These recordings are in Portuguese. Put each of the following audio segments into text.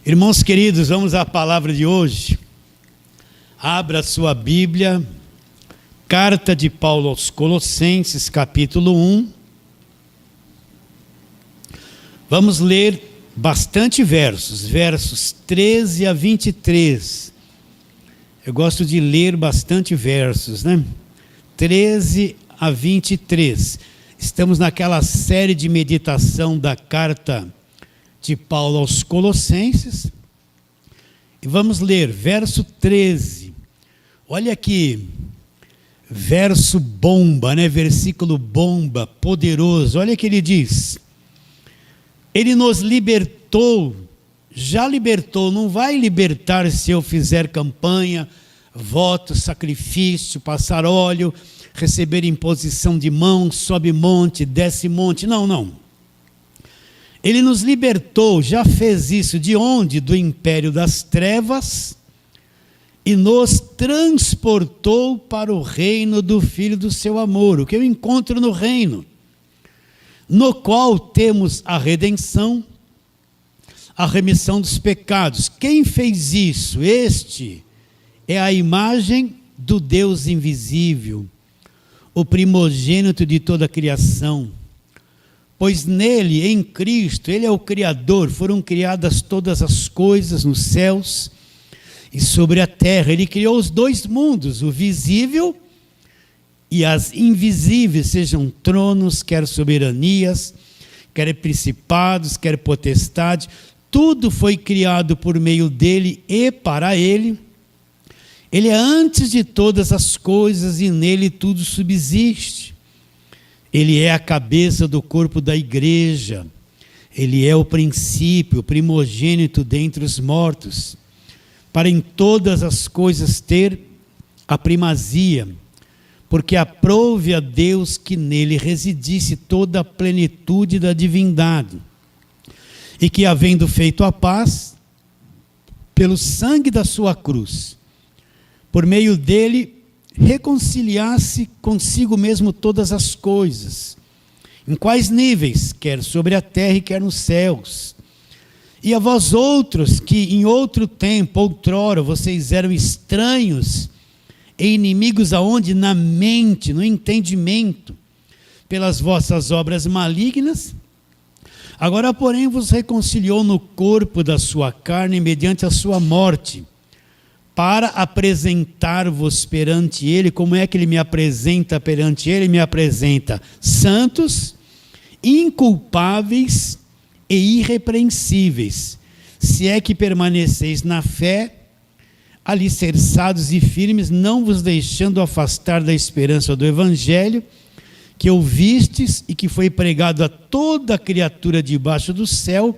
Irmãos queridos, vamos à palavra de hoje. Abra sua Bíblia, carta de Paulo aos Colossenses, capítulo 1. Vamos ler bastante versos 13 a 23. Eu gosto de ler bastante versos, né? 13 a 23. Estamos naquela série de meditação da carta de Paulo aos Colossenses, e vamos ler verso 13. Olha aqui, verso bomba, né? Versículo bomba, poderoso. Olha que ele diz: Ele nos libertou, já libertou, não vai libertar se eu fizer campanha, voto, sacrifício, passar óleo, receber imposição de mãos, sobe monte, desce monte, não. Ele nos libertou, já fez isso, de onde? Do império das trevas, e nos transportou para o reino do Filho do seu amor, o que eu encontro no reino, no qual temos a redenção, a remissão dos pecados. Quem fez isso? Este é a imagem do Deus invisível, o primogênito de toda a criação. Pois nele, em Cristo, ele é o Criador, foram criadas todas as coisas nos céus e sobre a terra. Ele criou os dois mundos, o visível e as invisíveis, sejam tronos, quer soberanias, quer principados, quer potestade. Tudo foi criado por meio dele e para ele. Ele é antes de todas as coisas e nele tudo subsiste. Ele é a cabeça do corpo da igreja. Ele é o princípio, o primogênito dentre os mortos, para em todas as coisas ter a primazia, porque aprouve a Deus que nele residisse toda a plenitude da divindade, e que, havendo feito a paz, pelo sangue da sua cruz, por meio dele, reconciliasse consigo mesmo todas as coisas, em quais níveis? Quer sobre a terra e quer nos céus. E a vós outros, que em outro tempo, outrora, vocês eram estranhos e inimigos aonde? Na mente, no entendimento, pelas vossas obras malignas, agora, porém, vos reconciliou no corpo da sua carne, mediante a sua morte, para apresentar-vos perante ele. Como é que ele me apresenta perante ele? Ele me apresenta santos, inculpáveis e irrepreensíveis, se é que permaneceis na fé, alicerçados e firmes, não vos deixando afastar da esperança do evangelho, que ouvistes e que foi pregado a toda criatura debaixo do céu,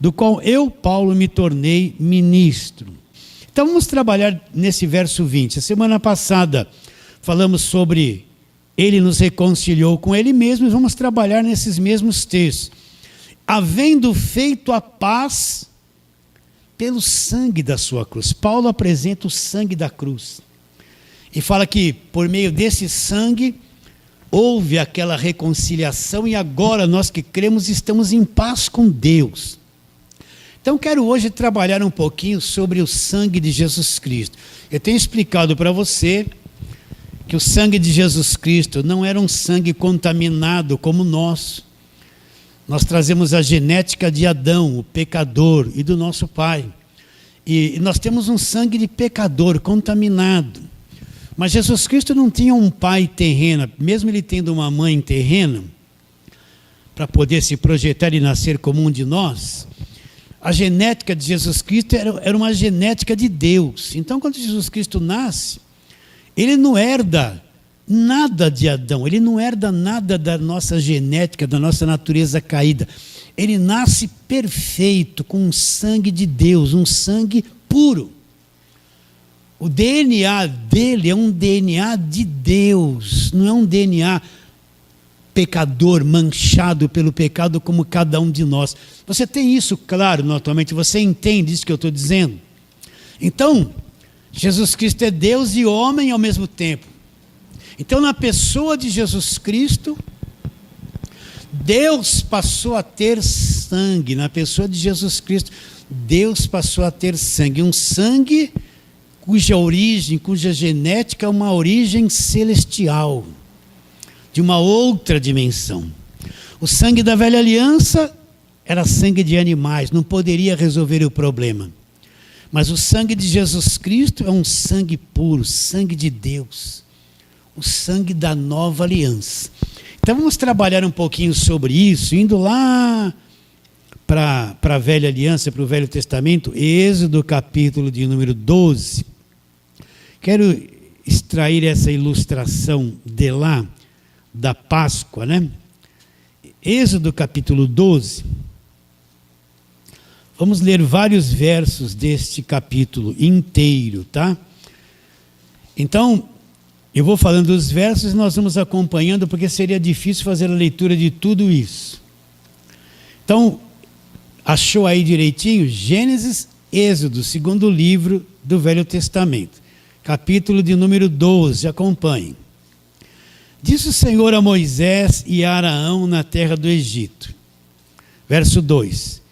do qual eu, Paulo, me tornei ministro. Então vamos trabalhar nesse verso 20. A semana passada falamos sobre ele nos reconciliou com ele mesmo, e vamos trabalhar nesses mesmos textos. Havendo feito a paz pelo sangue da sua cruz. Paulo apresenta o sangue da cruz e fala que por meio desse sangue houve aquela reconciliação, e agora nós que cremos estamos em paz com Deus. Então quero hoje trabalhar um pouquinho sobre o sangue de Jesus Cristo. Eu tenho explicado para você que o sangue de Jesus Cristo não era um sangue contaminado como o nosso. Nós trazemos a genética de Adão, o pecador, e do nosso pai. E nós temos um sangue de pecador contaminado. Mas Jesus Cristo não tinha um pai terreno, mesmo ele tendo uma mãe terrena, para poder se projetar e nascer como um de nós. A genética de Jesus Cristo era uma genética de Deus. Então, quando Jesus Cristo nasce, ele não herda nada de Adão, ele não herda nada da nossa genética, da nossa natureza caída. Ele nasce perfeito, com um sangue de Deus, um sangue puro. O DNA dele é um DNA de Deus, não é um DNA pecador, manchado pelo pecado como cada um de nós. Você tem isso claro, naturalmente, você entende isso que eu estou dizendo? Então, Jesus Cristo é Deus e homem ao mesmo tempo. Então, na pessoa de Jesus Cristo, Deus passou a ter sangue. Na pessoa de Jesus Cristo, Deus passou a ter sangue, um sangue cuja origem, cuja genética é uma origem celestial, de uma outra dimensão. O sangue da velha aliança era sangue de animais, não poderia resolver o problema. Mas o sangue de Jesus Cristo é um sangue puro, sangue de Deus, o sangue da nova aliança. Então vamos trabalhar um pouquinho sobre isso, indo lá para a velha aliança, para o Velho Testamento, Êxodo capítulo de número 12. Quero extrair essa ilustração de lá, da Páscoa, né? Êxodo capítulo 12. Vamos ler vários versos deste capítulo inteiro, tá? Então, eu vou falando dos versos e nós vamos acompanhando, porque seria difícil fazer a leitura de tudo isso. Então, achou aí direitinho? Gênesis, Êxodo, segundo livro do Velho Testamento, capítulo de número 12, acompanhem. Disse o Senhor a Moisés e a Araão na terra do Egito. Verso 2.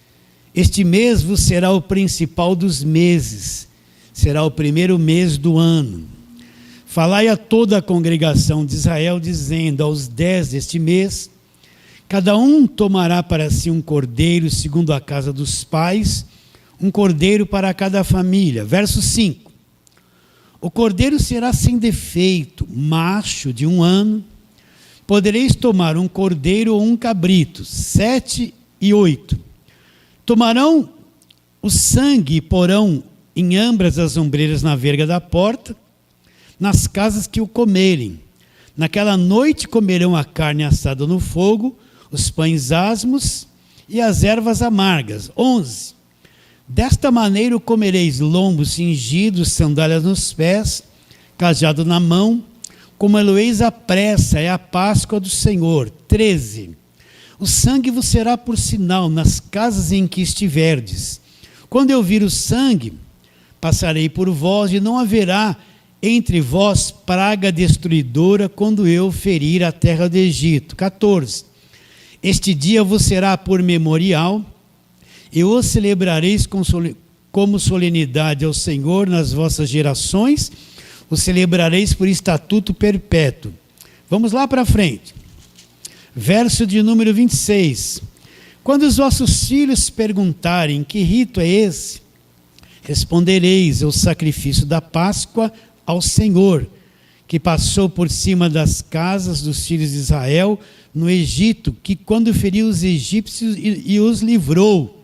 Este mês vos será o principal dos meses, será o primeiro mês do ano. Falai a toda a congregação de Israel, dizendo, aos 10 deste mês, cada um tomará para si um cordeiro segundo a casa dos pais, um cordeiro para cada família. Verso 5. O cordeiro será sem defeito, macho de 1 ano. Podereis tomar um cordeiro ou um cabrito. 7 e 8. Tomarão o sangue e porão em ambas as ombreiras na verga da porta, nas casas que o comerem. Naquela noite comerão a carne assada no fogo, os pães asmos e as ervas amargas. 11. Desta maneira o comereis lombos cingidos, sandálias nos pés, cajado na mão, como eloeis à pressa, é a Páscoa do Senhor. 13. O sangue vos será por sinal nas casas em que estiverdes. Quando eu vir o sangue, passarei por vós, e não haverá entre vós praga destruidora quando eu ferir a terra do Egito. 14. Este dia vos será por memorial, e o celebrareis como solenidade ao Senhor nas vossas gerações, o celebrareis por estatuto perpétuo. Vamos lá para frente. Verso de número 26. Quando os vossos filhos perguntarem que rito é esse, respondereis: é o sacrifício da Páscoa ao Senhor, que passou por cima das casas dos filhos de Israel no Egito, que quando feriu os egípcios e os livrou.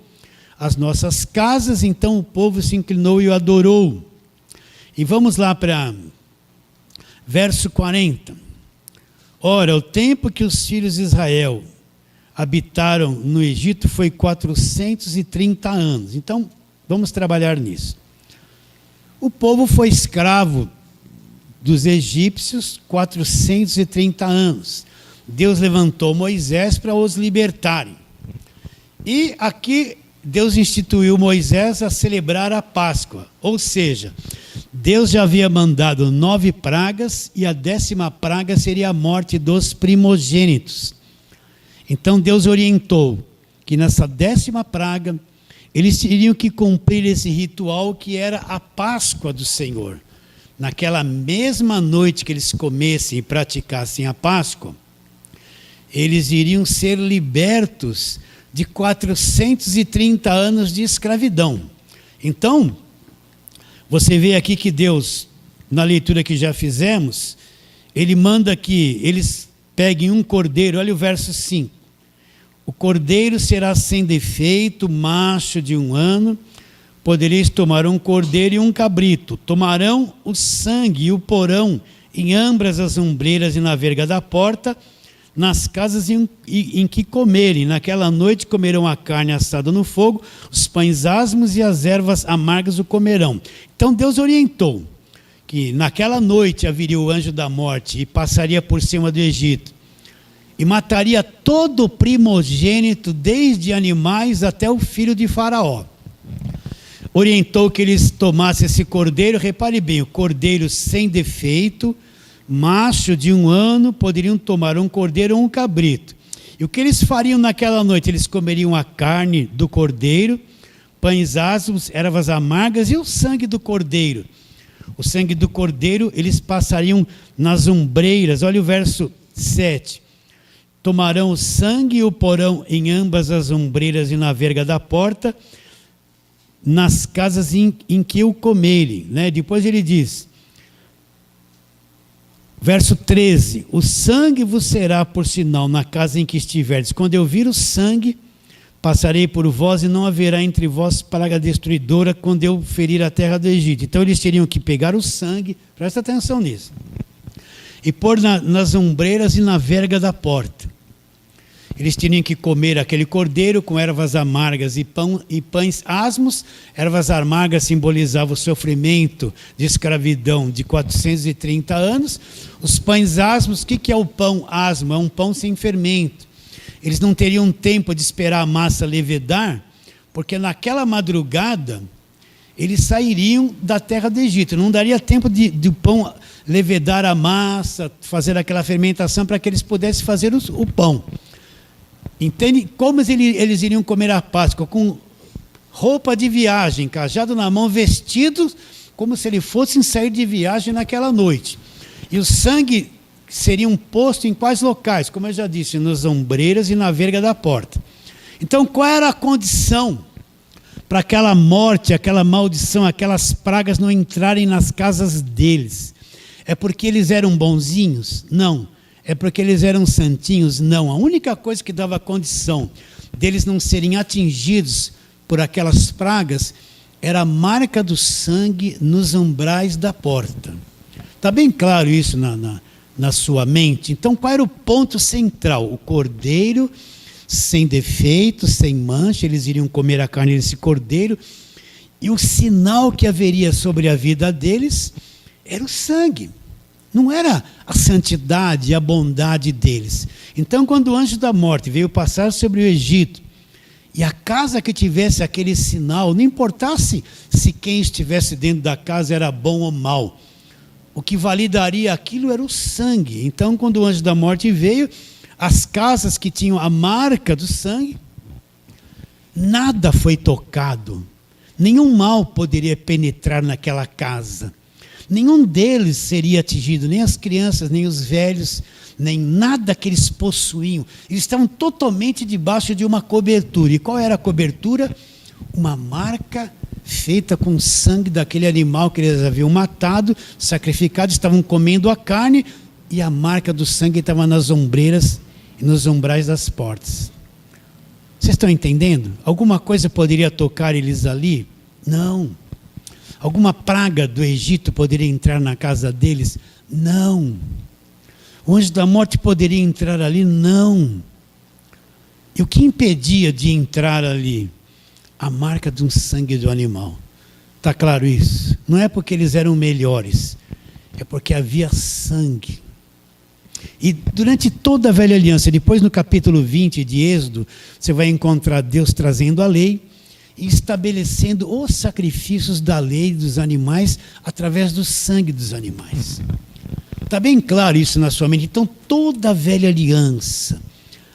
As nossas casas, então o povo se inclinou e o adorou. E vamos lá para verso 40. Ora, o tempo que os filhos de Israel habitaram no Egito foi 430 anos. Então, vamos trabalhar nisso. O povo foi escravo dos egípcios 430 anos. Deus levantou Moisés para os libertarem. E aqui Deus instituiu Moisés a celebrar a Páscoa. Ou seja, Deus já havia mandado 9 pragas e a 10ª praga seria a morte dos primogênitos. Então Deus orientou que nessa 10ª praga eles teriam que cumprir esse ritual que era a Páscoa do Senhor. Naquela mesma noite que eles comessem e praticassem a Páscoa, eles iriam ser libertos de 430 anos de escravidão. Então, você vê aqui que Deus, na leitura que já fizemos, Ele manda que eles peguem um cordeiro, olha o verso 5. O cordeiro será sem defeito, macho de 1 ano, podereis tomar um cordeiro e um cabrito. Tomarão o sangue e o porão em ambas as ombreiras e na verga da porta, nas casas em que comerem. Naquela noite comerão a carne assada no fogo, os pães asmos e as ervas amargas o comerão. Então Deus orientou que naquela noite haveria o anjo da morte e passaria por cima do Egito e mataria todo o primogênito, desde animais até o filho de Faraó. Orientou que eles tomassem esse cordeiro, repare bem, o cordeiro sem defeito, macho de 1 ano, poderiam tomar um cordeiro ou um cabrito. E o que eles fariam naquela noite? Eles comeriam a carne do cordeiro, pães asmos, ervas amargas e o sangue do cordeiro. O sangue do cordeiro eles passariam nas ombreiras. Olha o verso 7. Tomarão o sangue e o porão em ambas as ombreiras e na verga da porta, nas casas em que o comerem. Né? Depois ele diz, verso 13, o sangue vos será por sinal na casa em que estiverdes. Quando eu vir o sangue, passarei por vós e não haverá entre vós praga destruidora quando eu ferir a terra do Egito. Então eles teriam que pegar o sangue, presta atenção nisso, e pôr nas ombreiras e na verga da porta. Eles tinham que comer aquele cordeiro com ervas amargas e pães asmos. Ervas amargas simbolizavam o sofrimento de escravidão de 430 anos. Os pães asmos, o que é o pão asmo? É um pão sem fermento. Eles não teriam tempo de esperar a massa levedar, porque naquela madrugada eles sairiam da terra do Egito. Não daria tempo de pão levedar a massa, fazer aquela fermentação para que eles pudessem fazer o pão. Entende? Como eles iriam comer a Páscoa? Com roupa de viagem, cajado na mão, vestidos como se eles fossem sair de viagem naquela noite. E o sangue seria posto em quais locais? Como eu já disse, nas ombreiras e na verga da porta. Então, qual era a condição para aquela morte, aquela maldição, aquelas pragas não entrarem nas casas deles? É porque eles eram bonzinhos? Não. É porque eles eram santinhos? Não. A única coisa que dava condição deles não serem atingidos por aquelas pragas era a marca do sangue nos umbrais da porta. Está bem claro isso na sua mente? Então, qual era o ponto central? O cordeiro sem defeito, sem mancha, eles iriam comer a carne desse cordeiro, e o sinal que haveria sobre a vida deles era o sangue. Não era a santidade e a bondade deles. Então, quando o anjo da morte veio passar sobre o Egito, e a casa que tivesse aquele sinal, não importasse se quem estivesse dentro da casa era bom ou mal, o que validaria aquilo era o sangue. Então, quando o anjo da morte veio, as casas que tinham a marca do sangue, nada foi tocado. Nenhum mal poderia penetrar naquela casa. Nenhum deles seria atingido, nem as crianças, nem os velhos, nem nada que eles possuíam. Eles estavam totalmente debaixo de uma cobertura. E qual era a cobertura? Uma marca feita com o sangue daquele animal que eles haviam matado, sacrificado, estavam comendo a carne, e a marca do sangue estava nas ombreiras e nos umbrais das portas. Vocês estão entendendo? Alguma coisa poderia tocar eles ali? Não. Alguma praga do Egito poderia entrar na casa deles? Não. O anjo da morte poderia entrar ali? Não. E o que impedia de entrar ali? A marca de um sangue do animal. Está claro isso? Não é porque eles eram melhores, é porque havia sangue. E durante toda a velha aliança, depois no capítulo 20 de Êxodo, você vai encontrar Deus trazendo a lei e estabelecendo os sacrifícios da lei dos animais através do sangue dos animais. Está bem claro isso na sua mente? Então, toda a velha aliança,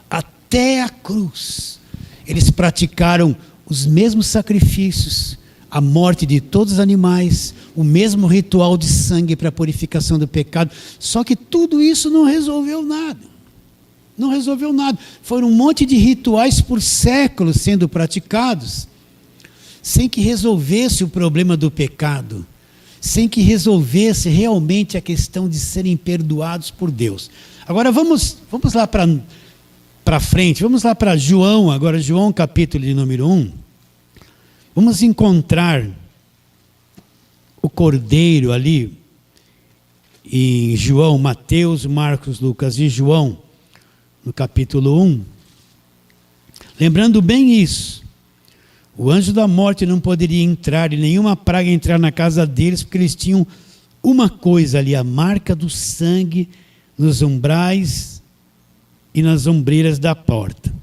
até a cruz, eles praticaram os mesmos sacrifícios, a morte de todos os animais, o mesmo ritual de sangue para a purificação do pecado. Só que tudo isso não resolveu nada. Não resolveu nada. Foram um monte de rituais por séculos sendo praticados, sem que resolvesse o problema do pecado, sem que resolvesse realmente a questão de serem perdoados por Deus. Agora vamos lá para frente, vamos lá para João, agora João capítulo de número 1. Vamos encontrar o cordeiro ali em João, Mateus, Marcos, Lucas e João, no capítulo 1. Lembrando bem isso. O anjo da morte não poderia entrar, e nenhuma praga entrar na casa deles, porque eles tinham uma coisa ali, a marca do sangue nos umbrais e nas ombreiras da porta.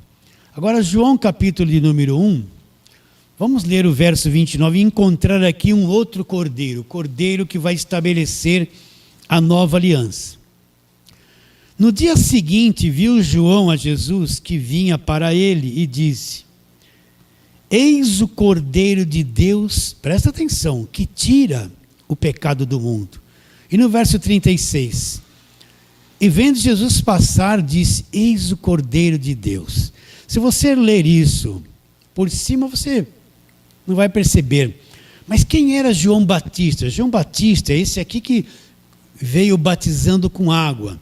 Agora, João capítulo de número 1, vamos ler o verso 29 e encontrar aqui um outro cordeiro, o cordeiro que vai estabelecer a nova aliança. No dia seguinte, viu João a Jesus que vinha para ele e disse: Eis o Cordeiro de Deus, presta atenção, que tira o pecado do mundo. E no verso 36, e vendo Jesus passar, disse, eis o Cordeiro de Deus. Se você ler isso por cima, você não vai perceber. Mas quem era João Batista? João Batista é esse aqui que veio batizando com água.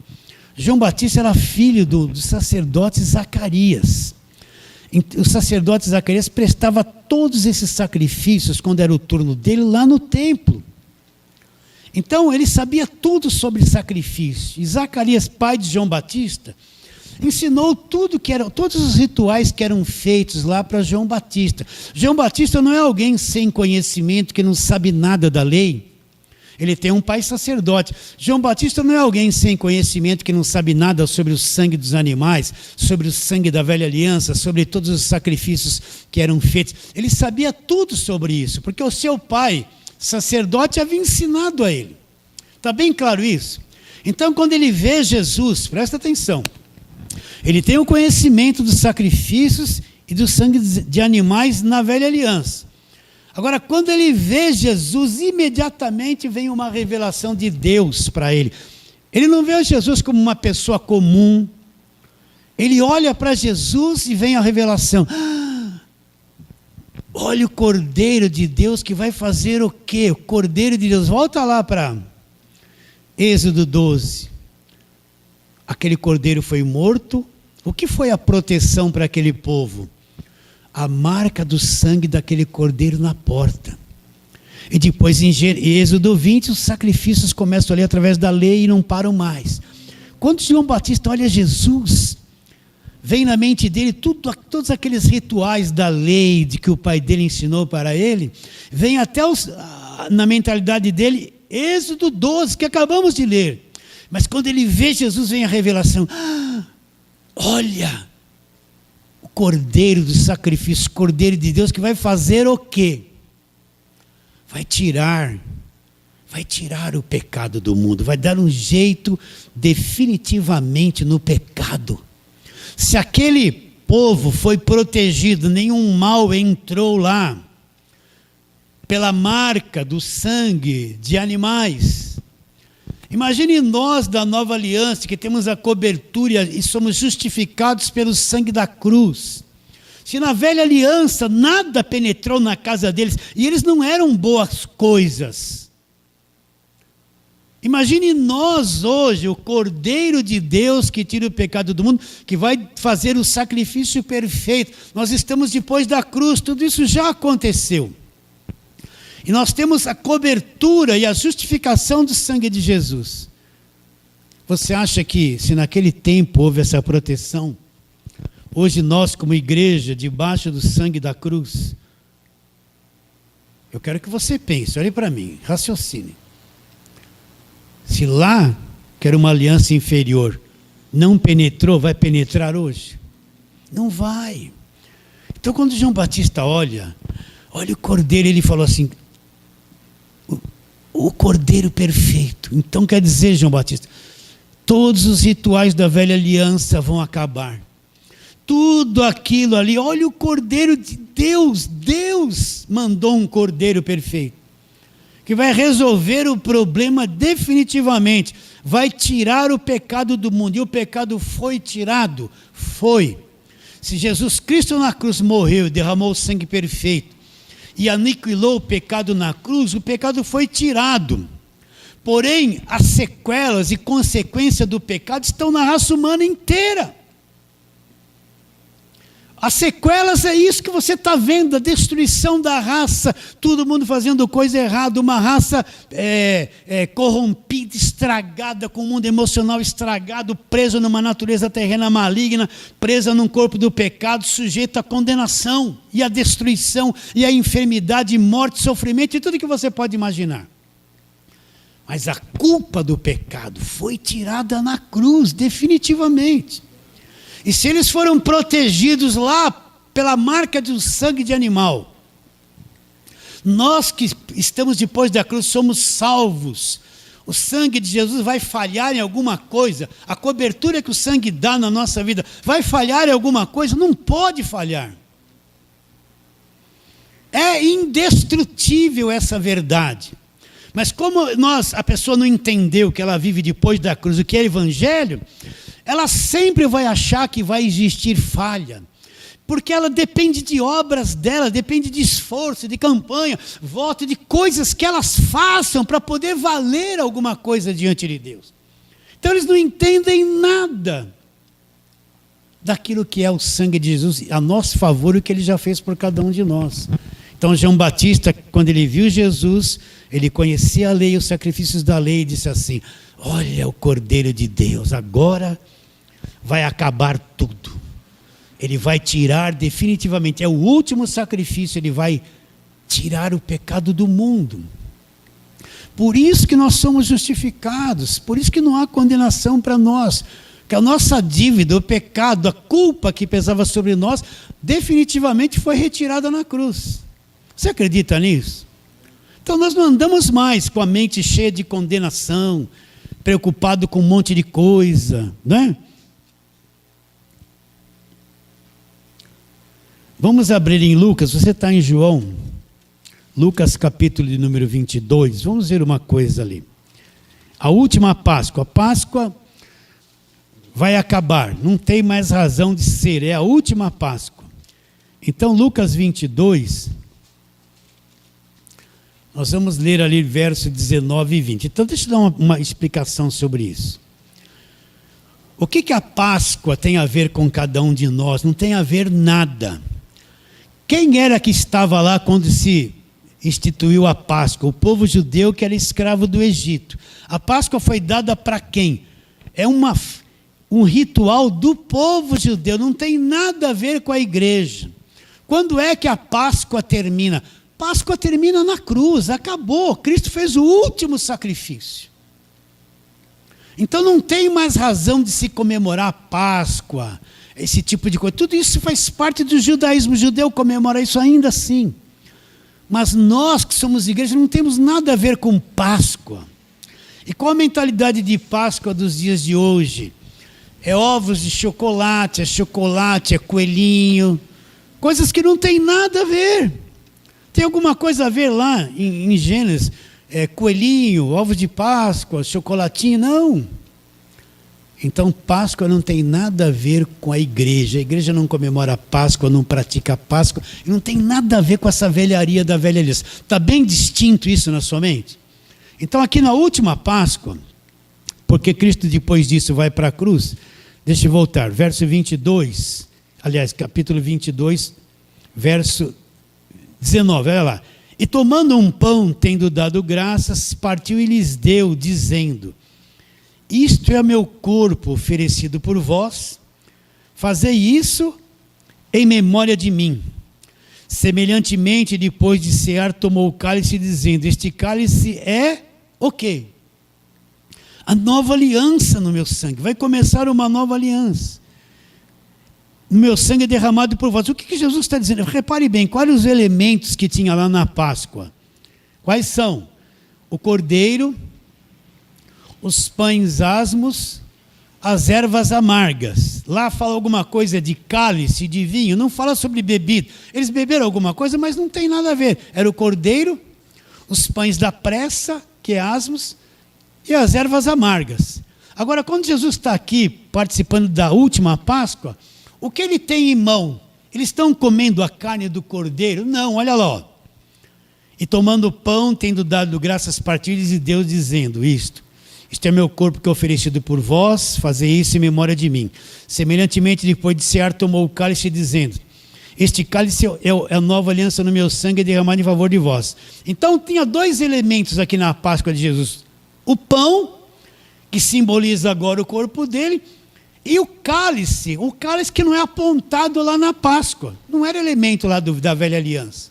João Batista era filho do sacerdote Zacarias. O sacerdote Zacarias prestava todos esses sacrifícios, quando era o turno dele, lá no templo. Então, ele sabia tudo sobre sacrifício. E Zacarias, pai de João Batista, ensinou todos os rituais que eram feitos lá para João Batista. João Batista não é alguém sem conhecimento, que não sabe nada da lei. Ele tem um pai sacerdote. João Batista não é alguém sem conhecimento, que não sabe nada sobre o sangue dos animais, sobre o sangue da velha aliança, sobre todos os sacrifícios que eram feitos. Ele sabia tudo sobre isso, porque o seu pai sacerdote havia ensinado a ele. Está bem claro isso? Então, quando ele vê Jesus, presta atenção, ele tem o conhecimento dos sacrifícios e do sangue de animais na velha aliança. Agora, quando ele vê Jesus, imediatamente vem uma revelação de Deus para ele. Ele não vê Jesus como uma pessoa comum. Ele olha para Jesus e vem a revelação. Olha o Cordeiro de Deus que vai fazer o quê? O Cordeiro de Deus. Volta lá para Êxodo 12. Aquele cordeiro foi morto. O que foi a proteção para aquele povo? A marca do sangue daquele cordeiro na porta. E depois em Êxodo 20, os sacrifícios começam ali através da lei e não param mais. Quando João Batista olha Jesus, vem na mente dele todos aqueles rituais da lei, de que o pai dele ensinou para ele, vem até na mentalidade dele, Êxodo 12, que acabamos de ler. Mas quando ele vê Jesus, vem a revelação. Olha, o Cordeiro do sacrifício, Cordeiro de Deus, que vai fazer o quê? Vai tirar o pecado do mundo, vai dar um jeito definitivamente no pecado. Se aquele povo foi protegido, nenhum mal entrou lá, pela marca do sangue de animais. Imagine nós da nova aliança, que temos a cobertura e somos justificados pelo sangue da cruz. Se na velha aliança nada penetrou na casa deles, e eles não eram boas coisas. Imagine nós hoje, o Cordeiro de Deus que tira o pecado do mundo, que vai fazer o sacrifício perfeito. Nós estamos depois da cruz, tudo isso já aconteceu. E nós temos a cobertura e a justificação do sangue de Jesus. Você acha que se naquele tempo houve essa proteção, hoje nós como igreja, debaixo do sangue da cruz, eu quero que você pense, olhe para mim, raciocine. Se lá, que era uma aliança inferior, não penetrou, vai penetrar hoje? Não vai. Então quando João Batista olha o Cordeiro, ele falou assim, o Cordeiro perfeito. Então quer dizer, João Batista, todos os rituais da velha aliança vão acabar. Tudo aquilo ali, olha o Cordeiro de Deus. Deus mandou um Cordeiro perfeito, que vai resolver o problema definitivamente. Vai tirar o pecado do mundo. E o pecado foi tirado? Foi. Se Jesus Cristo na cruz morreu e derramou o sangue perfeito, e aniquilou o pecado na cruz, o pecado foi tirado. Porém, as sequelas e consequências do pecado estão na raça humana inteira. As sequelas é isso que você está vendo, a destruição da raça, todo mundo fazendo coisa errada, uma raça corrompida, estragada, com o mundo emocional estragado, preso numa natureza terrena maligna, presa num corpo do pecado, sujeito à condenação, e à destruição, e à enfermidade, morte, sofrimento, e tudo que você pode imaginar. Mas a culpa do pecado foi tirada na cruz, definitivamente. E se eles foram protegidos lá pela marca do sangue de animal, nós que estamos depois da cruz somos salvos. O sangue de Jesus vai falhar em alguma coisa? A cobertura que o sangue dá na nossa vida vai falhar em alguma coisa? Não pode falhar. É indestrutível essa verdade. Mas como a pessoa não entendeu que ela vive depois da cruz, o que é evangelho, ela sempre vai achar que vai existir falha. Porque ela depende de obras dela, depende de esforço, de campanha, voto, de coisas que elas façam para poder valer alguma coisa diante de Deus. Então eles não entendem nada daquilo que é o sangue de Jesus a nosso favor e o que ele já fez por cada um de nós. Então João Batista, quando ele viu Jesus, ele conhecia a lei e os sacrifícios da lei e disse assim: olha o Cordeiro de Deus, agora vai acabar tudo. Ele vai tirar definitivamente, é o último sacrifício, ele vai tirar o pecado do mundo. Por isso que nós somos justificados, por isso que não há condenação para nós, que a nossa dívida, o pecado, a culpa que pesava sobre nós, definitivamente foi retirada na cruz. Você acredita nisso? Então nós não andamos mais com a mente cheia de condenação, preocupado com um monte de coisa, né? Vamos abrir em Lucas, você está em João, Lucas capítulo de número 22, vamos ver uma coisa ali. A última Páscoa, a Páscoa vai acabar, não tem mais razão de ser, é a última Páscoa. Então Lucas 22, nós vamos ler ali verso 19 e 20. Então deixa eu dar uma explicação sobre isso. O que a Páscoa tem a ver com cada um de nós? Não tem a ver nada. Quem era que estava lá quando se instituiu a Páscoa? O povo judeu que era escravo do Egito. A Páscoa foi dada para quem? É um ritual do povo judeu, não tem nada a ver com a igreja. Quando é que a Páscoa termina? Páscoa termina na cruz, acabou. Cristo fez o último sacrifício. Então não tem mais razão de se comemorar a Páscoa, esse tipo de coisa. Tudo isso faz parte do judaísmo. O judeu comemora isso ainda assim. Mas nós que somos igreja não temos nada a ver com Páscoa. E qual a mentalidade de Páscoa dos dias de hoje? É ovos de chocolate, é coelhinho, coisas que não tem nada a ver. Tem alguma coisa a ver lá em Gênesis? Coelhinho, ovos de Páscoa, chocolatinho? Não. Então Páscoa não tem nada a ver com a igreja não comemora Páscoa, não pratica Páscoa, e não tem nada a ver com essa velharia da velha aliança. Está bem distinto isso na sua mente? Então aqui na última Páscoa, porque Cristo depois disso vai para a cruz, deixa eu voltar, verso 22, aliás, capítulo 22, verso 19, olha lá. E tomando um pão, tendo dado graças, partiu e lhes deu, dizendo: isto é meu corpo oferecido por vós, fazei isso em memória de mim. Semelhantemente, depois de cear, tomou o cálice, dizendo: este cálice é o quê? A nova aliança no meu sangue. Vai começar uma nova aliança. O meu sangue é derramado por vós. O que Jesus está dizendo? Repare bem, quais os elementos que tinha lá na Páscoa? Quais são? O cordeiro, os pães asmos, as ervas amargas. Lá fala alguma coisa de cálice, de vinho, não fala sobre bebida. Eles beberam alguma coisa, mas não tem nada a ver. Era o cordeiro, os pães da pressa, que é asmos, e as ervas amargas. Agora, quando Jesus está aqui participando da última Páscoa, o que ele tem em mão? Eles estão comendo a carne do cordeiro? Não, olha lá. Ó. E tomando o pão, tendo dado graças, partilhas e Deus dizendo isto: este é meu corpo que é oferecido por vós, fazei isso em memória de mim. Semelhantemente, depois de cear, tomou o cálice, dizendo: este cálice é a nova aliança no meu sangue derramado em favor de vós. Então, tinha dois elementos aqui na Páscoa de Jesus: o pão, que simboliza agora o corpo dele, e o cálice que não é apontado lá na Páscoa, não era elemento lá da velha aliança.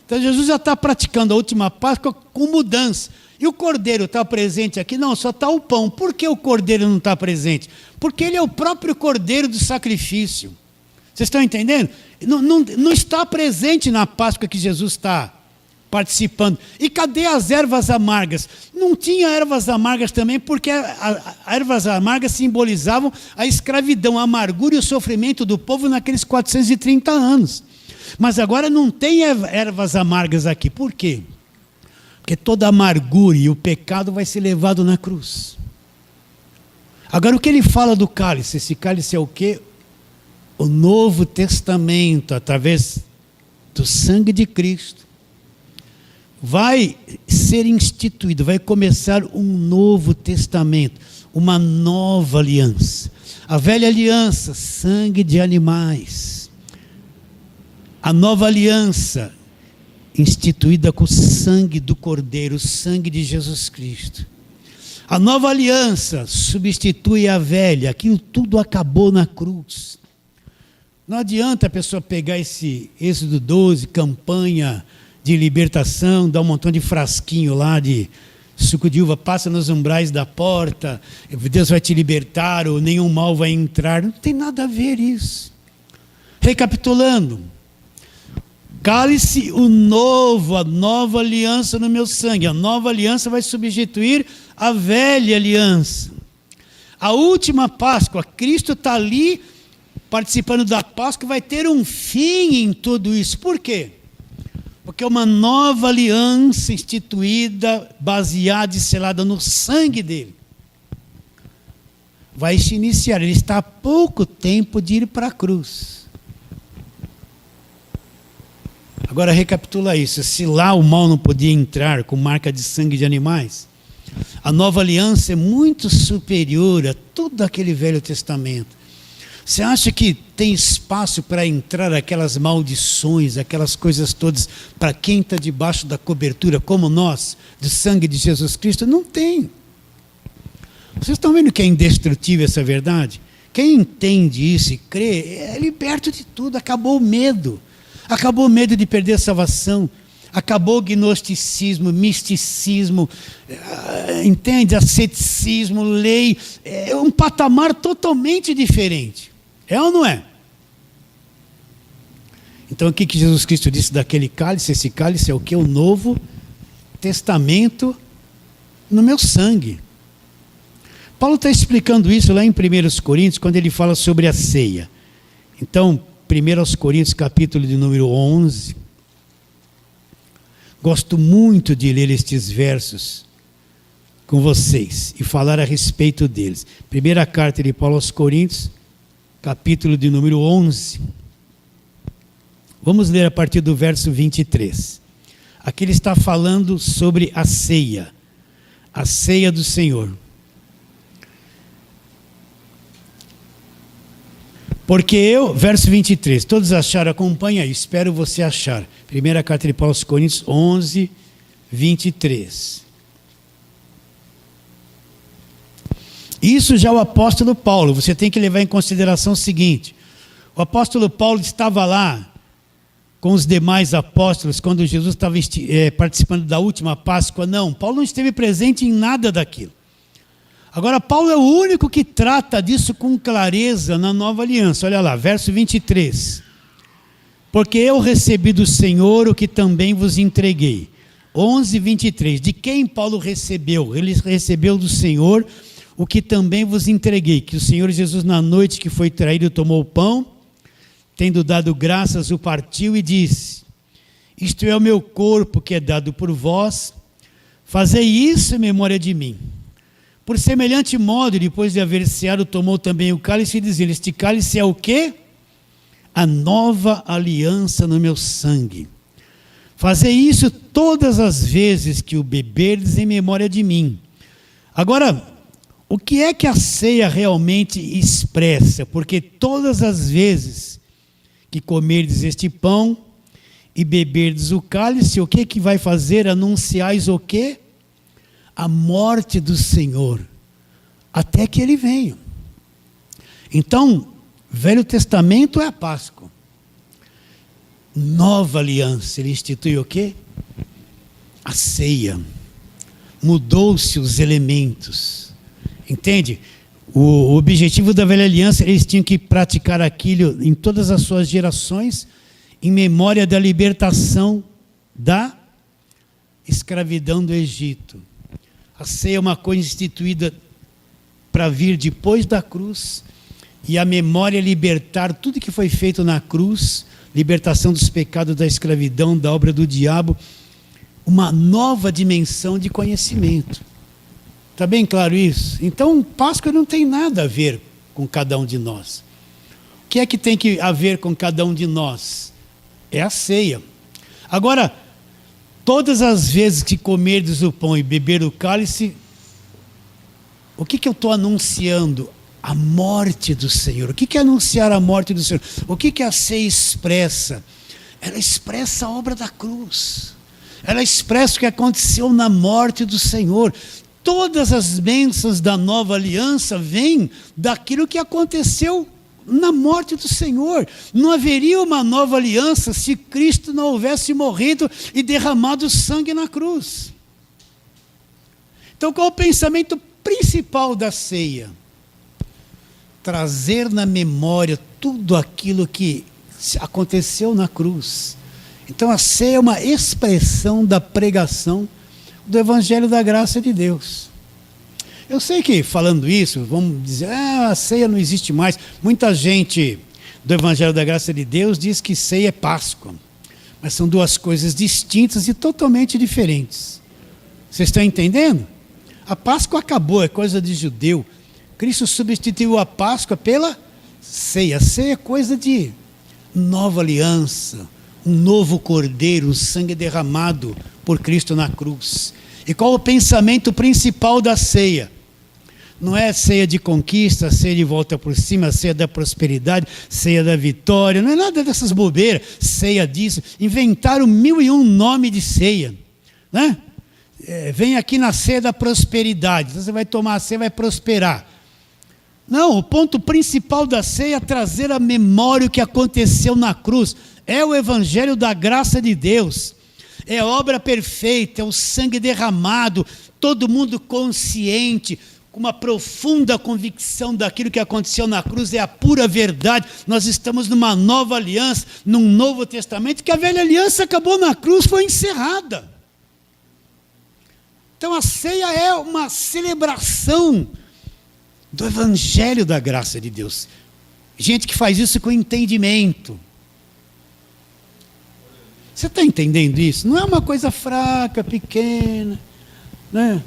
Então, Jesus já está praticando a última Páscoa com mudança. E o cordeiro está presente aqui? Não, só está o pão. Por que o cordeiro não está presente? Porque ele é o próprio cordeiro do sacrifício. Vocês estão entendendo? Não está presente na Páscoa que Jesus está participando. E cadê as ervas amargas? Não tinha ervas amargas também, porque as ervas amargas simbolizavam a escravidão, a amargura e o sofrimento do povo naqueles 430 anos. Mas agora não tem ervas amargas aqui. Por quê? Porque toda a amargura e o pecado vai ser levado na cruz. Agora o que ele fala do cálice? Esse cálice é o quê? O Novo Testamento, através do sangue de Cristo. Vai ser instituído, vai começar um novo testamento, uma nova aliança. A velha aliança, sangue de animais. A nova aliança, instituída com o sangue do Cordeiro, o sangue de Jesus Cristo. A nova aliança substitui a velha, aquilo tudo acabou na cruz. Não adianta a pessoa pegar esse Êxodo 12, campanha de libertação, dar um montão de frasquinho lá de suco de uva, passa nos umbrais da porta, Deus vai te libertar, ou nenhum mal vai entrar. Não tem nada a ver isso. Recapitulando, cale-se o novo, a nova aliança no meu sangue. A nova aliança vai substituir a velha aliança. A última Páscoa, Cristo está ali participando da Páscoa, vai ter um fim em tudo isso. Por quê? Porque uma nova aliança instituída, baseada e selada no sangue dele, vai se iniciar. Ele está há pouco tempo de ir para a cruz. Agora recapitula isso. Se lá o mal não podia entrar com marca de sangue de animais, a nova aliança é muito superior a todo aquele Velho Testamento. Você acha que tem espaço para entrar aquelas maldições, aquelas coisas todas, para quem está debaixo da cobertura, como nós, do sangue de Jesus Cristo? Não tem. Vocês estão vendo que é indestrutível essa verdade? Quem entende isso e crê, é liberto de tudo. Acabou o medo. Acabou o medo de perder a salvação. Acabou o gnosticismo, misticismo, entende? Asceticismo, lei. É um patamar totalmente diferente. É ou não é? Então o que Jesus Cristo disse daquele cálice? Esse cálice é o que? O Novo Testamento no meu sangue. Paulo está explicando isso lá em 1 Coríntios, quando ele fala sobre a ceia. Então, 1 Coríntios, capítulo de número 11. Gosto muito de ler estes versos com vocês e falar a respeito deles. Primeira carta de Paulo aos Coríntios, capítulo de número 11. Vamos ler a partir do verso 23. Aqui ele está falando sobre a ceia do Senhor. Porque eu, verso 23, todos acharam, acompanha aí, espero você achar. Primeira carta de Paulo aos Coríntios 11, 23. Isso já o apóstolo Paulo, você tem que levar em consideração o seguinte: o apóstolo Paulo estava lá com os demais apóstolos quando Jesus estava participando da última Páscoa? Não, Paulo não esteve presente em nada daquilo. Agora, Paulo é o único que trata disso com clareza na nova aliança. Olha lá, verso 23. Porque eu recebi do Senhor o que também vos entreguei. 11, 23. De quem Paulo recebeu? Ele recebeu do Senhor o que também vos entreguei. Que o Senhor Jesus, na noite que foi traído, tomou o pão, tendo dado graças, o partiu e disse: isto é o meu corpo que é dado por vós, fazei isso em memória de mim. Por semelhante modo, depois de haver ceado, tomou também o cálice, dizendo: este cálice é o quê? A nova aliança no meu sangue. Fazei isso todas as vezes que o beberdes em memória de mim. Agora, o que é que a ceia realmente expressa? Porque todas as vezes que comerdes este pão e beberdes o cálice, o que que vai fazer? Anunciais o quê? A morte do Senhor, até que Ele venha. Então, Velho Testamento é a Páscoa. Nova aliança, Ele institui o quê? A ceia. Mudou-se os elementos. Entende? O objetivo da velha aliança, eles tinham que praticar aquilo em todas as suas gerações, em memória da libertação da escravidão do Egito. A ceia é uma coisa instituída para vir depois da cruz, e a memória é libertar tudo que foi feito na cruz, libertação dos pecados, da escravidão, da obra do diabo, uma nova dimensão de conhecimento. Está bem claro isso? Então, Páscoa não tem nada a ver com cada um de nós. O que é que tem que haver com cada um de nós? É a ceia. Agora, todas as vezes que comerdes o pão e beber o cálice, o que eu estou anunciando? A morte do Senhor. O que é anunciar a morte do Senhor? O que a ceia expressa? Ela expressa a obra da cruz. Ela expressa o que aconteceu na morte do Senhor. Todas as bênçãos da nova aliança vêm daquilo que aconteceu na morte do Senhor. Não haveria uma nova aliança se Cristo não houvesse morrido e derramado sangue na cruz. Então, qual é o pensamento principal da ceia? Trazer na memória tudo aquilo que aconteceu na cruz. Então a ceia é uma expressão da pregação do Evangelho da graça de Deus. Eu sei que falando isso, vamos dizer, a ceia não existe mais. Muita gente do Evangelho da graça de Deus diz que ceia é Páscoa. Mas são duas coisas distintas e totalmente diferentes. Vocês estão entendendo? A Páscoa acabou, é coisa de judeu. Cristo substituiu a Páscoa pela ceia. A ceia é coisa de nova aliança, um novo cordeiro, um sangue derramado por Cristo na cruz. E qual o pensamento principal da ceia? Não é ceia de conquista, ceia de volta por cima, ceia da prosperidade, ceia da vitória, não é nada dessas bobeiras, ceia disso. Inventaram 1001 nome de ceia, né? Vem aqui na ceia da prosperidade, então você vai tomar a ceia, vai prosperar. Não, o ponto principal da ceia é trazer à memória o que aconteceu na cruz. É o Evangelho da graça de Deus. É a obra perfeita, é o sangue derramado, todo mundo consciente, com uma profunda convicção daquilo que aconteceu na cruz, é a pura verdade. Nós estamos numa nova aliança, num novo testamento, que a velha aliança acabou na cruz, foi encerrada. Então a ceia é uma celebração do Evangelho da graça de Deus. Gente que faz isso com entendimento. Você está entendendo isso? Não é uma coisa fraca, pequena, né?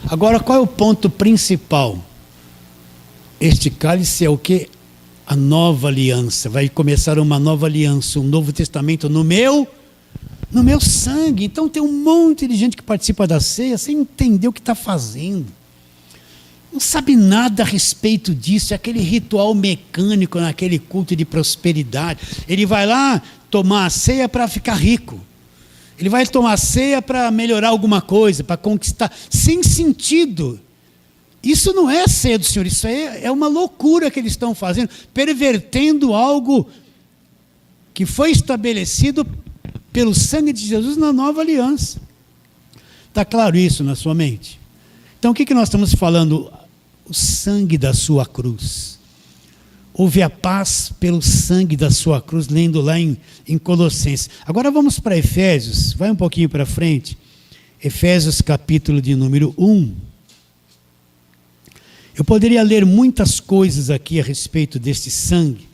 Agora, qual é o ponto principal? Este cálice é o que? A nova aliança. Vai começar uma nova aliança, um novo testamento no meu sangue. Então tem um monte de gente que participa da ceia sem entender o que está fazendo. Não sabe nada a respeito disso, é aquele ritual mecânico naquele culto de prosperidade. Ele vai lá tomar a ceia para ficar rico. Ele vai tomar a ceia para melhorar alguma coisa, para conquistar, sem sentido. Isso não é a ceia do Senhor, isso é uma loucura que eles estão fazendo, pervertendo algo que foi estabelecido pelo sangue de Jesus na nova aliança. Está claro isso na sua mente? Então o que nós estamos falando? O sangue da sua cruz. Houve a paz pelo sangue da sua cruz, lendo lá em Colossenses. Agora vamos para Efésios, vai um pouquinho para frente. Efésios capítulo de número 1. Eu poderia ler muitas coisas aqui a respeito deste sangue,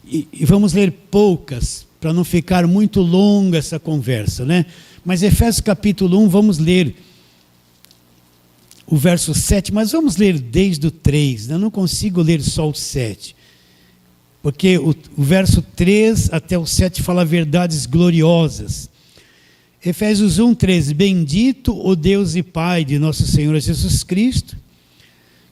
e vamos ler poucas, para não ficar muito longa essa conversa, né? Mas Efésios capítulo 1, vamos ler o verso 7, mas vamos ler desde o 3, eu não consigo ler só o 7, porque o verso 3 até o 7 fala verdades gloriosas. Efésios 1, 13, bendito o Deus e Pai de nosso Senhor Jesus Cristo,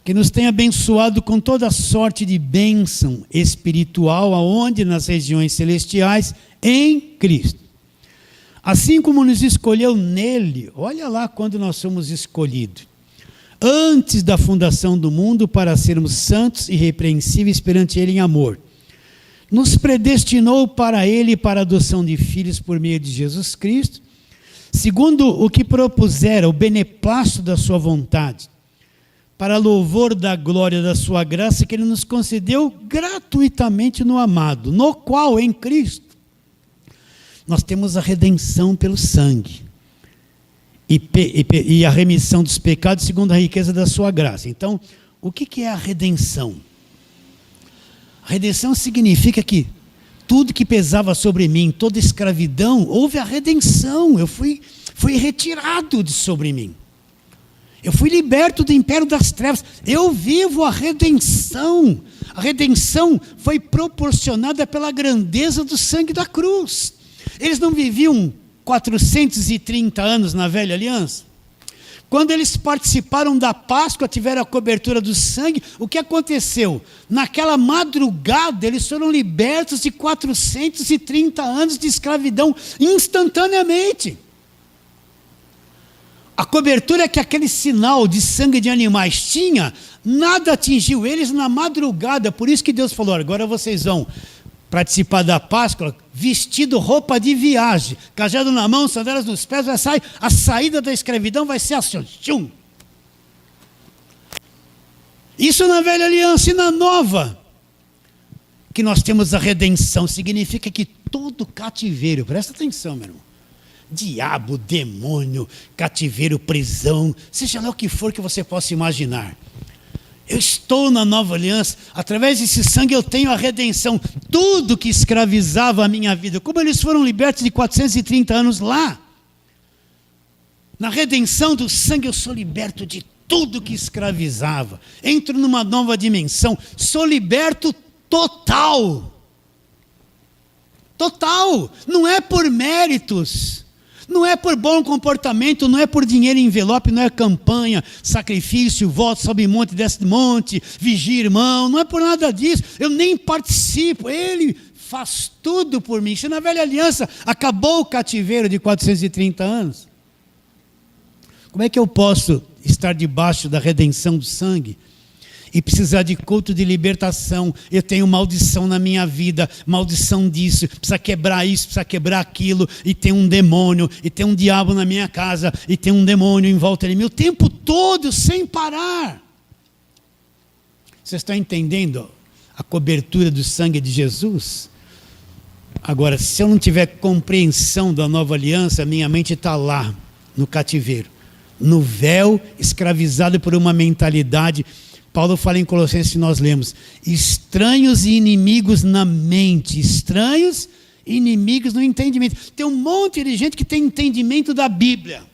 que nos tem abençoado com toda sorte de bênção espiritual, aonde? Nas regiões celestiais, em Cristo. Assim como nos escolheu nele, olha lá quando nós somos escolhidos, antes da fundação do mundo, para sermos santos e irrepreensíveis perante ele em amor. Nos predestinou para ele para a adoção de filhos por meio de Jesus Cristo, segundo o que propusera o beneplácito da sua vontade, para louvor da glória da sua graça que ele nos concedeu gratuitamente no amado, no qual, em Cristo, nós temos a redenção pelo sangue e a remissão dos pecados segundo a riqueza da sua graça. Então, o que é a redenção? A redenção significa que tudo que pesava sobre mim, toda escravidão, houve a redenção. Eu fui retirado de sobre mim. Eu fui liberto do império das trevas. Eu vivo a redenção. A redenção foi proporcionada pela grandeza do sangue da cruz. Eles não viviam 430 anos na velha aliança? Quando eles participaram da Páscoa, tiveram a cobertura do sangue, o que aconteceu? Naquela madrugada, eles foram libertos de 430 anos de escravidão instantaneamente. A cobertura que aquele sinal de sangue de animais tinha, nada atingiu eles na madrugada. Por isso que Deus falou, agora vocês vão participar da Páscoa, vestido roupa de viagem, cajado na mão, sandálias nos pés, vai sair, a saída da escravidão vai ser assim, tchum. Isso na velha aliança. E na nova, que nós temos a redenção, significa que todo cativeiro, presta atenção, meu irmão, diabo, demônio, cativeiro, prisão, seja lá o que for que você possa imaginar, eu estou na nova aliança, através desse sangue eu tenho a redenção. Tudo que escravizava a minha vida, como eles foram libertos de 430 anos lá, na redenção do sangue eu sou liberto de tudo que escravizava. Entro numa nova dimensão, sou liberto total. Total, não é por méritos. Não é por bom comportamento, não é por dinheiro em envelope, não é campanha, sacrifício, voto, sobe monte, desce monte, vigia irmão, não é por nada disso, eu nem participo, ele faz tudo por mim. Se na velha aliança acabou o cativeiro de 430 anos, como é que eu posso estar debaixo da redenção do sangue e precisar de culto de libertação? Eu tenho maldição na minha vida, maldição disso, precisa quebrar isso, precisa quebrar aquilo, e tem um demônio, e tem um diabo na minha casa, e tem um demônio em volta de mim, o tempo todo, sem parar. Vocês estão entendendo a cobertura do sangue de Jesus? Agora, se eu não tiver compreensão da nova aliança, minha mente está lá, no cativeiro, no véu, escravizado por uma mentalidade. Paulo fala em Colossenses, nós lemos, estranhos e inimigos na mente, estranhos e inimigos no entendimento. Tem um monte de gente que tem entendimento da Bíblia,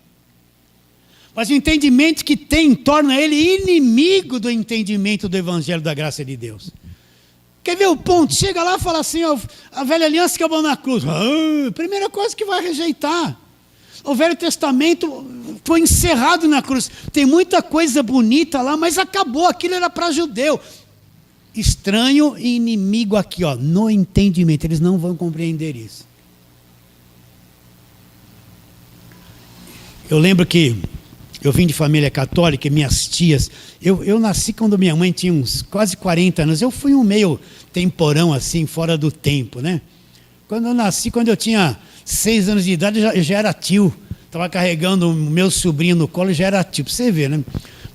mas o entendimento que tem torna ele inimigo do entendimento do Evangelho da graça de Deus. Quer ver o ponto? Chega lá e fala assim, ó, a velha aliança acabou na cruz. Primeira coisa que vai rejeitar. O Velho Testamento foi encerrado na cruz. Tem muita coisa bonita lá, mas acabou. Aquilo era para judeu. Estranho e inimigo aqui, ó, no entendimento. Eles não vão compreender isso. Eu lembro que eu vim de família católica, minhas tias. Eu nasci quando minha mãe tinha uns quase 40 anos. Eu fui um meio temporão assim, fora do tempo, né? Quando eu nasci, quando eu tinha 6 anos de idade, eu já era tio. Estava carregando o meu sobrinho no colo e já era tio, para você ver, né?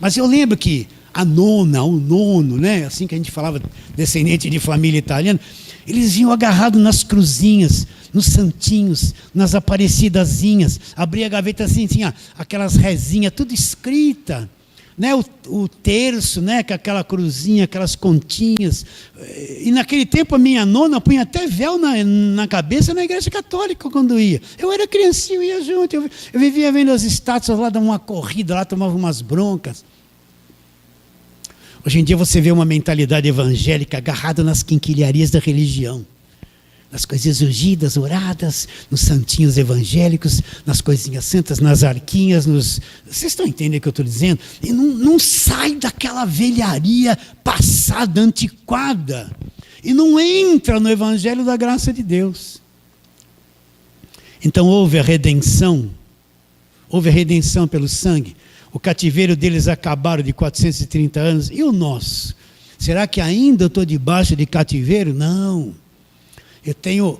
Mas eu lembro que a nona, o nono, né? Assim que a gente falava, descendente de família italiana, eles vinham agarrados nas cruzinhas, nos santinhos, nas aparecidazinhas. Abria a gaveta assim, tinha aquelas rezinhas, tudo escrita. Né, o terço, né, com aquela cruzinha, aquelas continhas. E naquele tempo a minha nona punha até véu na cabeça na igreja católica quando ia. Eu era criancinha, eu ia junto. Eu vivia vendo as estátuas lá, dava uma corrida lá, tomava umas broncas. Hoje em dia você vê uma mentalidade evangélica agarrada nas quinquilharias da religião. Nas coisinhas ungidas, oradas, nos santinhos evangélicos, nas coisinhas santas, nas arquinhas, Vocês estão entendendo o que eu estou dizendo? E não sai daquela velharia passada, antiquada. E não entra no evangelho da graça de Deus. Então houve a redenção pelo sangue. O cativeiro deles acabaram de 430 anos. E o nosso? Será que ainda eu estou debaixo de cativeiro? Não. Eu tenho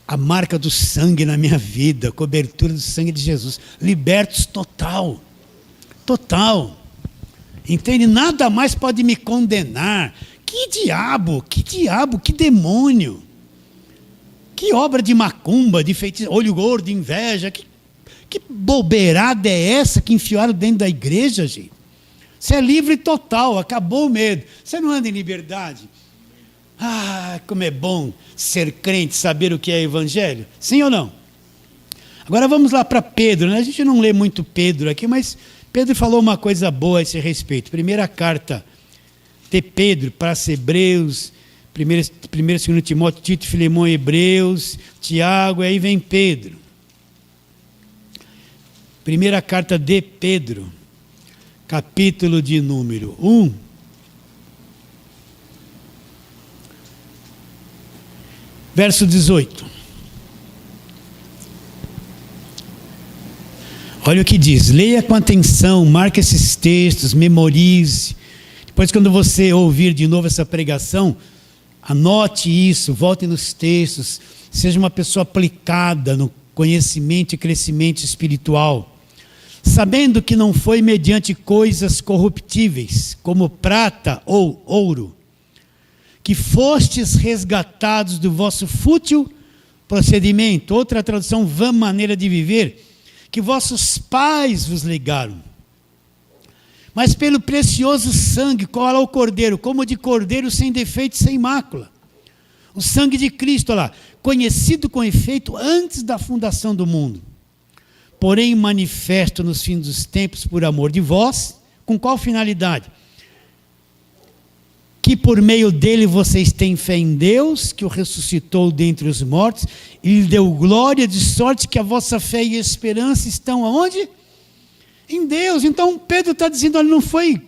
a marca do sangue na minha vida, a cobertura do sangue de Jesus, libertos total, total, entende? Nada mais pode me condenar. Que diabo, que demônio, que obra de macumba, de feitiço, olho gordo, inveja, que bobeirada é essa que enfiaram dentro da igreja, gente? Você é livre total, acabou o medo, você não anda em liberdade. Ah, como é bom ser crente, saber o que é evangelho. Sim ou não? Agora vamos lá para Pedro, né? A gente não lê muito Pedro aqui, mas Pedro falou uma coisa boa a esse respeito. Primeira carta de Pedro para os Hebreus, 1 e 2 Timóteo, Tito, Filemão, Hebreus, Tiago, aí vem Pedro. Primeira carta de Pedro, capítulo de número 1. Verso 18. Olha o que diz, leia com atenção, marque esses textos, memorize. Depois, quando você ouvir de novo essa pregação, anote isso, volte nos textos, seja uma pessoa aplicada no conhecimento e crescimento espiritual, sabendo que não foi mediante coisas corruptíveis, como prata ou ouro, que fostes resgatados do vosso fútil procedimento, outra tradução, vã maneira de viver, que vossos pais vos legaram, mas pelo precioso sangue, qual é o cordeiro, como de cordeiro sem defeito, sem mácula, o sangue de Cristo, olha lá, conhecido com efeito antes da fundação do mundo, porém manifesto nos fins dos tempos por amor de vós, com qual finalidade? Que por meio dele vocês têm fé em Deus, que o ressuscitou dentre os mortos, e lhe deu glória, de sorte que a vossa fé e esperança estão aonde? Em Deus. Então Pedro está dizendo, olha, não foi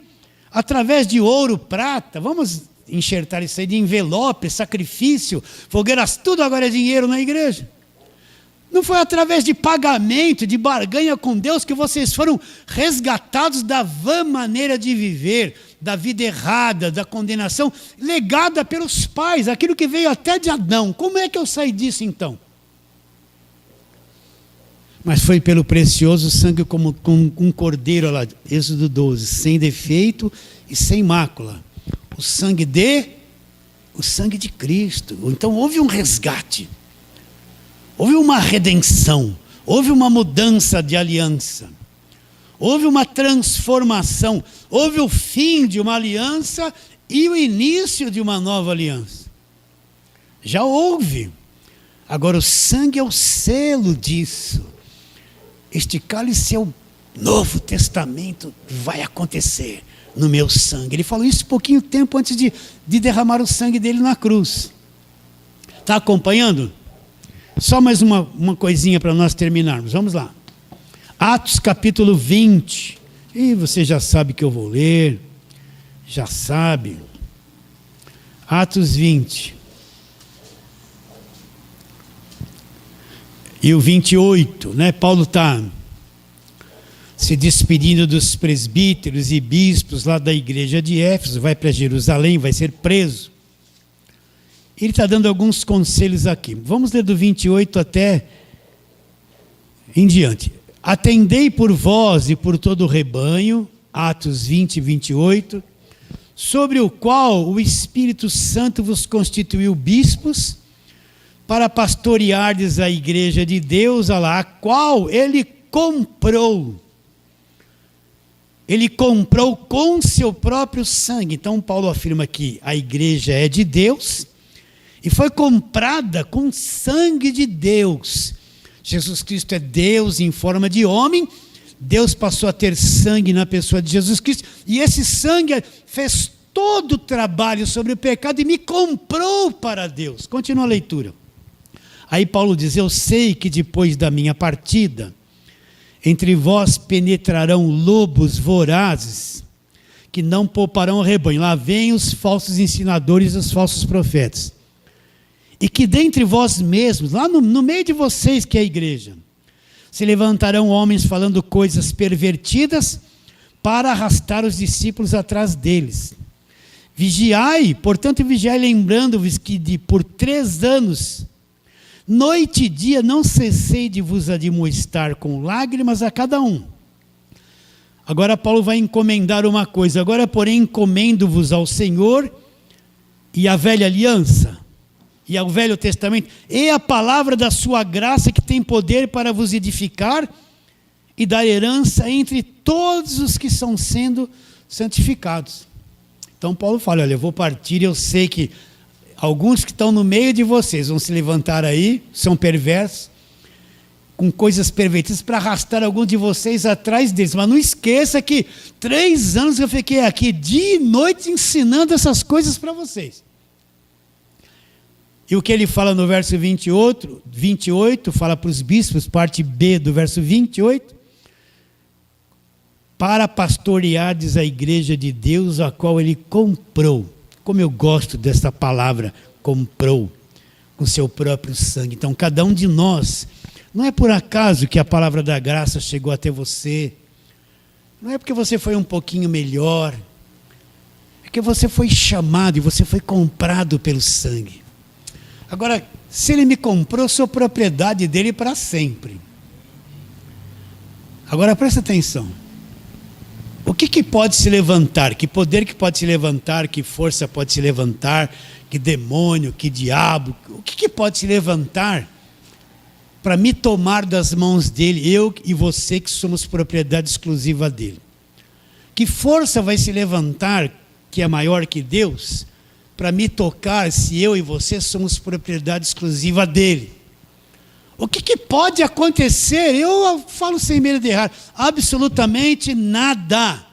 através de ouro, prata, vamos enxertar isso aí de envelope, sacrifício, fogueiras, tudo agora é dinheiro na igreja. Não foi através de pagamento, de barganha com Deus, que vocês foram resgatados da vã maneira de viver, da vida errada, da condenação, legada pelos pais, aquilo que veio até de Adão. Como é que eu saí disso então? Mas foi pelo precioso sangue como um cordeiro, lá, Êxodo 12, sem defeito e sem mácula. O sangue de Cristo. Então houve um resgate. Houve uma redenção, houve uma mudança de aliança, houve uma transformação, houve o fim de uma aliança e o início de uma nova aliança. Já houve. Agora o sangue é o selo disso. Este cálice é o Novo Testamento que vai acontecer no meu sangue. Ele falou isso pouquinho tempo antes de derramar o sangue dele na cruz. Está acompanhando? Só mais uma coisinha para nós terminarmos. Vamos lá. Atos capítulo 20. E você já sabe que eu vou ler. Já sabe. Atos 20. E o 28, né? Paulo está se despedindo dos presbíteros e bispos lá da igreja de Éfeso, vai para Jerusalém, vai ser preso. Ele está dando alguns conselhos aqui. Vamos ler do 28 até em diante. Atendei por vós e por todo o rebanho, Atos 20 e 28, sobre o qual o Espírito Santo vos constituiu bispos, para pastoreardes a igreja de Deus, a qual ele comprou. Ele comprou com seu próprio sangue. Então Paulo afirma que a igreja é de Deus e foi comprada com sangue de Deus. Jesus Cristo é Deus em forma de homem. Deus passou a ter sangue na pessoa de Jesus Cristo. E esse sangue fez todo o trabalho sobre o pecado e me comprou para Deus. Continua a leitura. Aí Paulo diz, eu sei que depois da minha partida, entre vós penetrarão lobos vorazes, que não pouparão o rebanho. Lá vêm os falsos ensinadores e os falsos profetas. E que dentre vós mesmos, lá no meio de vocês que é a igreja, se levantarão homens falando coisas pervertidas para arrastar os discípulos atrás deles. Vigiai, portanto vigiai, lembrando-vos que por 3 anos, noite e dia, não cessei de vos admoestar com lágrimas a cada um. Agora Paulo vai encomendar uma coisa. Agora, porém, encomendo-vos ao Senhor e à velha aliança, e ao Velho Testamento, e a palavra da sua graça, que tem poder para vos edificar e dar herança entre todos os que estão sendo santificados. Então Paulo fala, olha, eu vou partir, eu sei que Alguns que estão no meio de vocês vão se levantar aí, são perversos, com coisas pervertidas para arrastar alguns de vocês atrás deles. Mas não esqueça que 3 anos eu fiquei aqui dia e noite ensinando essas coisas para vocês. E o que ele fala no verso 28 fala para os bispos, parte B do verso 28, para pastoreardes a igreja de Deus, a qual ele comprou. Como eu gosto dessa palavra, comprou, com seu próprio sangue. Então, cada um de nós, não é por acaso que a palavra da graça chegou até você, não é porque você foi um pouquinho melhor, é que você foi chamado e você foi comprado pelo sangue. Agora, se ele me comprou, eu sou propriedade dele para sempre. Agora, presta atenção. O que pode se levantar? Que poder que pode se levantar? Que força pode se levantar? Que demônio? Que diabo? O que pode se levantar para me tomar das mãos dele, eu e você que somos propriedade exclusiva dele? Que força vai se levantar, que é maior que Deus, para me tocar, se eu e você somos propriedade exclusiva dele? O que pode acontecer? Eu falo sem medo de errar, absolutamente nada.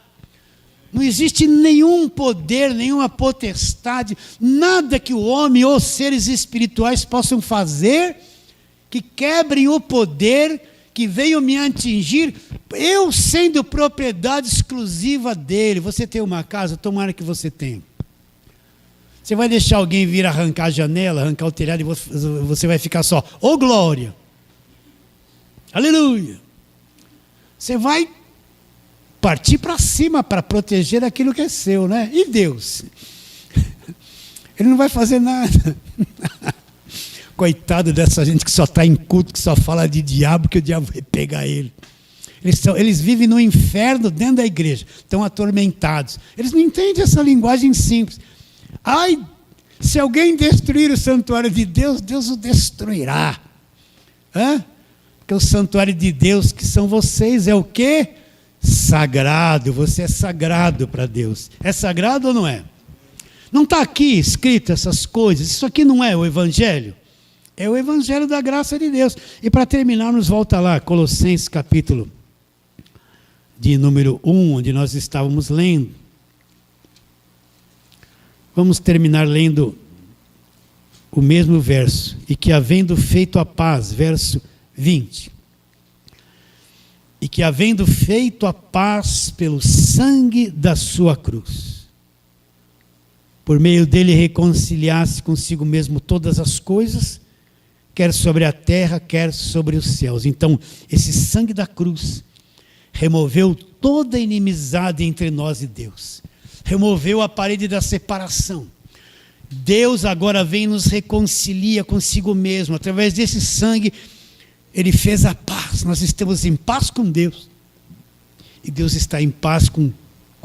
Não existe nenhum poder, nenhuma potestade, nada que o homem ou seres espirituais possam fazer que quebrem o poder, que venham me atingir, eu sendo propriedade exclusiva dele. Você tem uma casa? Tomara que você tenha. Você vai deixar alguém vir arrancar a janela, arrancar o telhado, e você vai ficar só, ô glória, aleluia. Você vai partir para cima para proteger aquilo que é seu, né? E Deus? Ele não vai fazer nada. Coitado dessa gente que só está em culto, que só fala de diabo, que o diabo vai pegar ele. Eles vivem no inferno dentro da igreja, estão atormentados. Eles não entendem essa linguagem simples. Ai, se alguém destruir o santuário de Deus, Deus o destruirá. Porque o santuário de Deus, que são vocês, é o quê? Sagrado. Você é sagrado para Deus. É sagrado ou não é? Não está aqui escrito essas coisas. Isso aqui não é o Evangelho. É o Evangelho da graça de Deus. E para terminar, nos volta lá, Colossenses capítulo de número 1, onde nós estávamos lendo. Vamos terminar lendo o mesmo verso. E que havendo feito a paz, verso 20. E que havendo feito a paz pelo sangue da sua cruz, por meio dele reconciliasse consigo mesmo todas as coisas, quer sobre a terra, quer sobre os céus. Então, esse sangue da cruz removeu toda a inimizade entre nós e Deus. Removeu a parede da separação. Deus agora vem e nos reconcilia consigo mesmo. Através desse sangue, ele fez a paz. Nós estamos em paz com Deus. E Deus está em paz com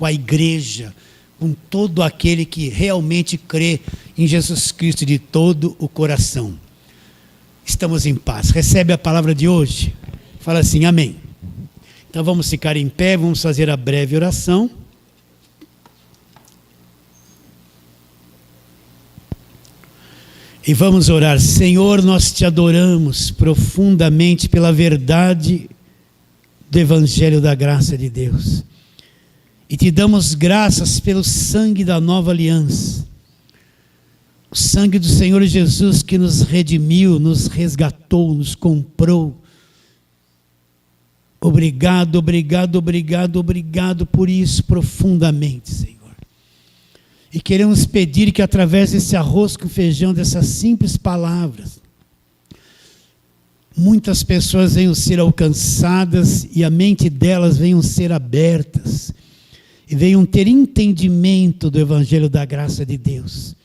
a igreja, com todo aquele que realmente crê em Jesus Cristo de todo o coração. Estamos em paz. Recebe a palavra de hoje? Fala assim, amém. Então vamos ficar em pé, vamos fazer a breve oração. E vamos orar. Senhor, nós te adoramos profundamente pela verdade do Evangelho da graça de Deus. E te damos graças pelo sangue da nova aliança. O sangue do Senhor Jesus que nos redimiu, nos resgatou, nos comprou. Obrigado, obrigado, obrigado, obrigado por isso profundamente, Senhor. E queremos pedir que através desse arroz com feijão, dessas simples palavras, muitas pessoas venham ser alcançadas e a mente delas venham ser abertas e venham ter entendimento do Evangelho da graça de Deus,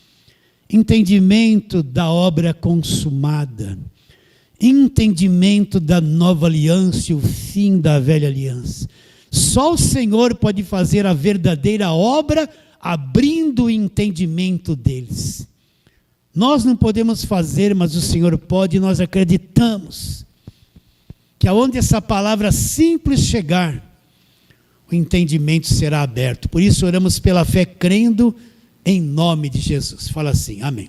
entendimento da obra consumada, entendimento da nova aliança e o fim da velha aliança. Só o Senhor pode fazer a verdadeira obra, abrindo o entendimento deles. Nós não podemos fazer, mas o Senhor pode, e nós acreditamos que aonde essa palavra simples chegar, o entendimento será aberto. Por isso oramos pela fé, crendo em nome de Jesus. Fala assim, amém.